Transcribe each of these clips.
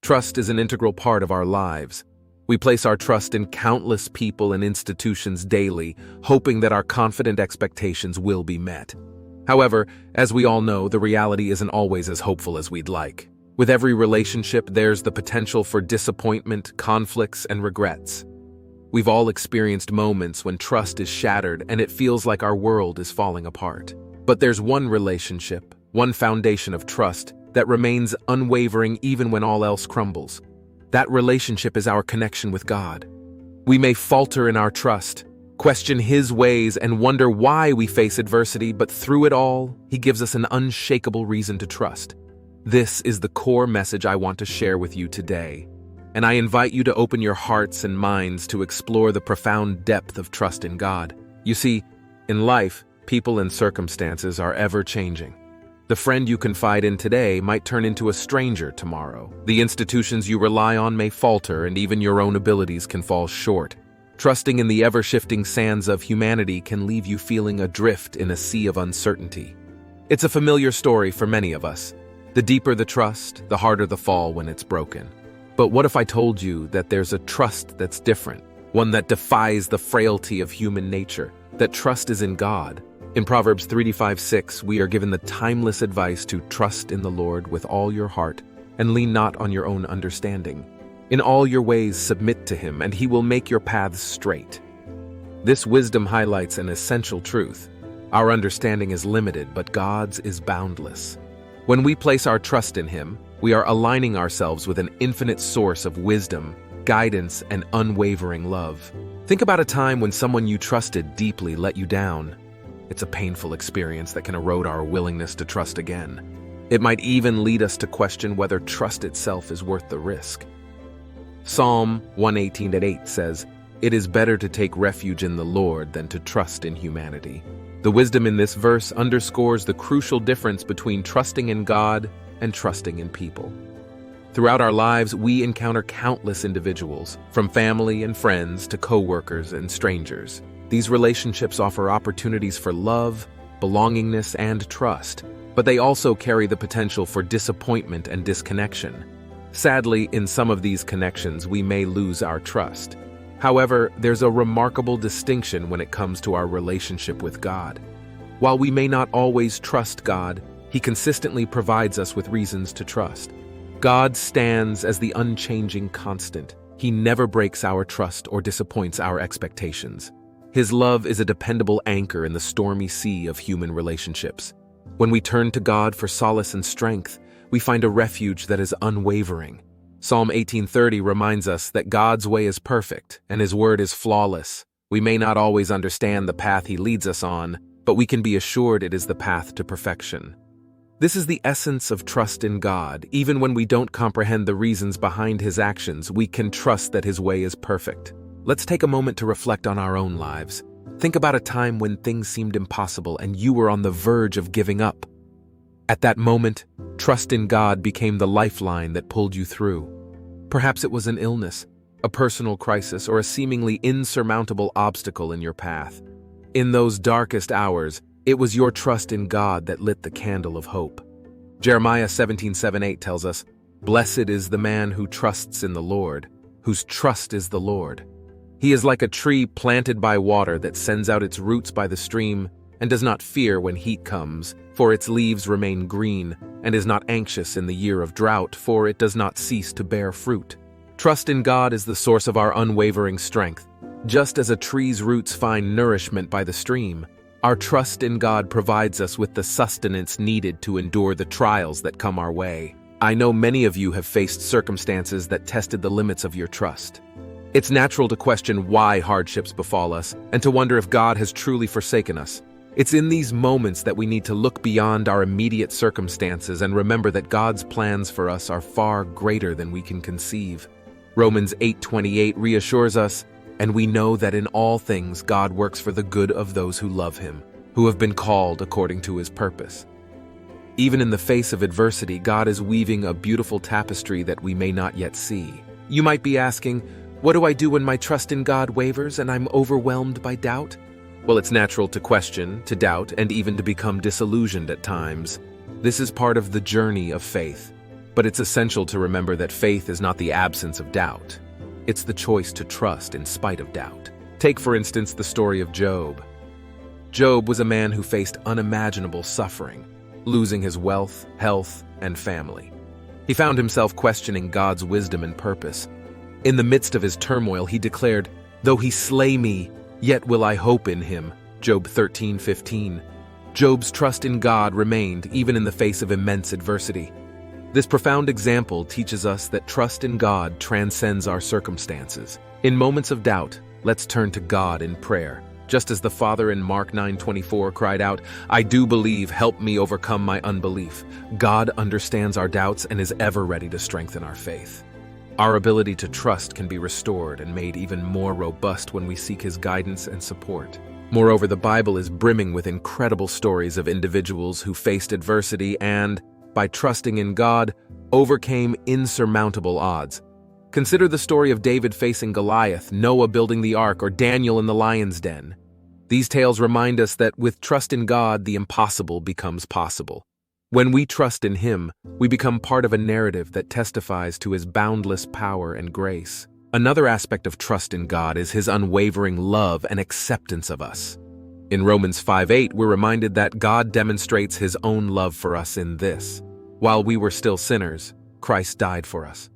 Trust is an integral part of our lives. We place our trust in countless people and institutions daily, hoping that our confident expectations will be met. However, as we all know, the reality isn't always as hopeful as we'd like. With every relationship, there's the potential for disappointment, conflicts, and regrets. We've all experienced moments when trust is shattered and it feels like our world is falling apart. But there's one relationship, one foundation of trust, that remains unwavering even when all else crumbles. That relationship is our connection with God. We may falter in our trust, question His ways, and wonder why we face adversity, but through it all, He gives us an unshakable reason to trust. This is the core message I want to share with you today, and I invite you to open your hearts and minds to explore the profound depth of trust in God. You see, in life, people and circumstances are ever-changing. The friend you confide in today might turn into a stranger tomorrow. The institutions you rely on may falter, and even your own abilities can fall short. Trusting in the ever-shifting sands of humanity can leave you feeling adrift in a sea of uncertainty. It's a familiar story for many of us. The deeper the trust, the harder the fall when it's broken. But what if I told you that there's a trust that's different, one that defies the frailty of human nature, that trust is in God? In Proverbs 3:5-6, we are given the timeless advice to trust in the Lord with all your heart and lean not on your own understanding. In all your ways submit to Him, and He will make your paths straight. This wisdom highlights an essential truth. Our understanding is limited, but God's is boundless. When we place our trust in Him, we are aligning ourselves with an infinite source of wisdom, guidance, and unwavering love. Think about a time when someone you trusted deeply let you down. It's a painful experience that can erode our willingness to trust again. It might even lead us to question whether trust itself is worth the risk. Psalm 118:8 says, "It is better to take refuge in the Lord than to trust in humanity." The wisdom in this verse underscores the crucial difference between trusting in God and trusting in people. Throughout our lives, we encounter countless individuals, from family and friends to co-workers and strangers. These relationships offer opportunities for love, belongingness, and trust, but they also carry the potential for disappointment and disconnection. Sadly, in some of these connections, we may lose our trust. However, there's a remarkable distinction when it comes to our relationship with God. While we may not always trust God, He consistently provides us with reasons to trust. God stands as the unchanging constant. He never breaks our trust or disappoints our expectations. His love is a dependable anchor in the stormy sea of human relationships. When we turn to God for solace and strength, we find a refuge that is unwavering. Psalm 18:30 reminds us that God's way is perfect and His word is flawless. We may not always understand the path He leads us on, but we can be assured it is the path to perfection. This is the essence of trust in God. Even when we don't comprehend the reasons behind His actions, we can trust that His way is perfect. Let's take a moment to reflect on our own lives. Think about a time when things seemed impossible and you were on the verge of giving up. At that moment, trust in God became the lifeline that pulled you through. Perhaps it was an illness, a personal crisis, or a seemingly insurmountable obstacle in your path. In those darkest hours, it was your trust in God that lit the candle of hope. Jeremiah 17:7-8 tells us, "Blessed is the man who trusts in the Lord, whose trust is the Lord. He is like a tree planted by water that sends out its roots by the stream and does not fear when heat comes, for its leaves remain green, and is not anxious in the year of drought, for it does not cease to bear fruit." Trust in God is the source of our unwavering strength. Just as a tree's roots find nourishment by the stream, our trust in God provides us with the sustenance needed to endure the trials that come our way. I know many of you have faced circumstances that tested the limits of your trust. It's natural to question why hardships befall us and to wonder if God has truly forsaken us. It's in these moments that we need to look beyond our immediate circumstances and remember that God's plans for us are far greater than we can conceive. Romans 8:28 reassures us, "And we know that in all things God works for the good of those who love Him, who have been called according to His purpose." Even in the face of adversity, God is weaving a beautiful tapestry that we may not yet see. You might be asking, what do I do when my trust in God wavers and I'm overwhelmed by doubt? Well, it's natural to question, to doubt, and even to become disillusioned at times. This is part of the journey of faith. But it's essential to remember that faith is not the absence of doubt. It's the choice to trust in spite of doubt. Take, for instance, the story of Job. Job was a man who faced unimaginable suffering, losing his wealth, health, and family. He found himself questioning God's wisdom and purpose. In the midst of his turmoil, he declared, "Though he slay me, yet will I hope in him." Job 13:15. Job's trust in God remained even in the face of immense adversity. This profound example teaches us that trust in God transcends our circumstances. In moments of doubt, let's turn to God in prayer. Just as the Father in Mark 9:24 cried out, "I do believe, help me overcome my unbelief." God understands our doubts and is ever ready to strengthen our faith. Our ability to trust can be restored and made even more robust when we seek His guidance and support. Moreover, the Bible is brimming with incredible stories of individuals who faced adversity and, by trusting in God, overcame insurmountable odds. Consider the story of David facing Goliath, Noah building the ark, or Daniel in the lion's den. These tales remind us that with trust in God, the impossible becomes possible. When we trust in Him, we become part of a narrative that testifies to His boundless power and grace. Another aspect of trust in God is His unwavering love and acceptance of us. In Romans 5:8, we're reminded that God demonstrates His own love for us in this: while we were still sinners, Christ died for us.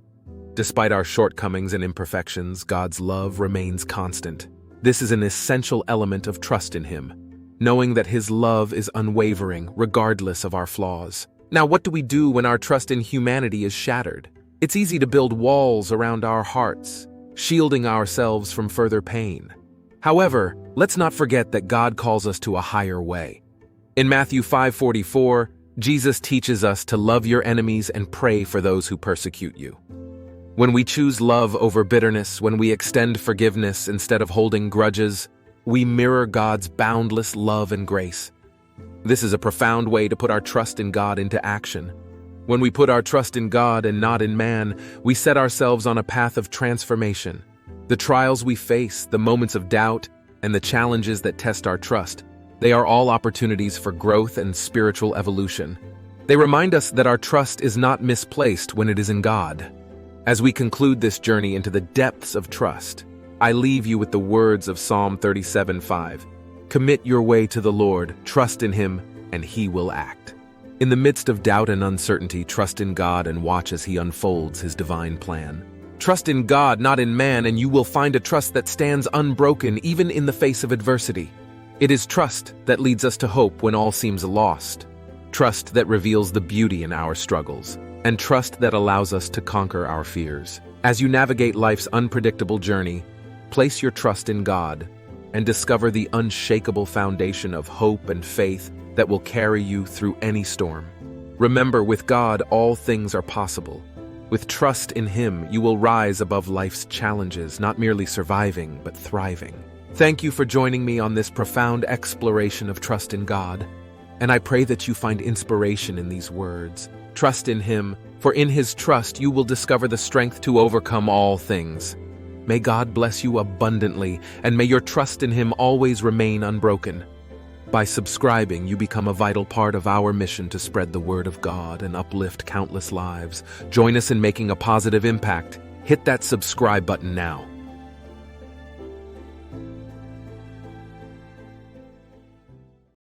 Despite our shortcomings and imperfections, God's love remains constant. This is an essential element of trust in Him, knowing that His love is unwavering regardless of our flaws. Now, what do we do when our trust in humanity is shattered? It's easy to build walls around our hearts, shielding ourselves from further pain. However, let's not forget that God calls us to a higher way. In Matthew 5:44, Jesus teaches us to love your enemies and pray for those who persecute you. When we choose love over bitterness, when we extend forgiveness instead of holding grudges, we mirror God's boundless love and grace. This is a profound way to put our trust in God into action. When we put our trust in God and not in man, we set ourselves on a path of transformation. The trials we face, the moments of doubt, and the challenges that test our trust, they are all opportunities for growth and spiritual evolution. They remind us that our trust is not misplaced when it is in God. As we conclude this journey into the depths of trust, I leave you with the words of Psalm 37:5. Commit your way to the Lord, trust in Him, and He will act. In the midst of doubt and uncertainty, trust in God and watch as He unfolds His divine plan. Trust in God, not in man, and you will find a trust that stands unbroken even in the face of adversity. It is trust that leads us to hope when all seems lost. Trust that reveals the beauty in our struggles, and trust that allows us to conquer our fears. As you navigate life's unpredictable journey, place your trust in God and discover the unshakable foundation of hope and faith that will carry you through any storm. Remember, with God, all things are possible. With trust in Him, you will rise above life's challenges, not merely surviving, but thriving. Thank you for joining me on this profound exploration of trust in God, and I pray that you find inspiration in these words. Trust in Him, for in His trust you will discover the strength to overcome all things. May God bless you abundantly, and may your trust in Him always remain unbroken. By subscribing, you become a vital part of our mission to spread the Word of God and uplift countless lives. Join us in making a positive impact. Hit that subscribe button now.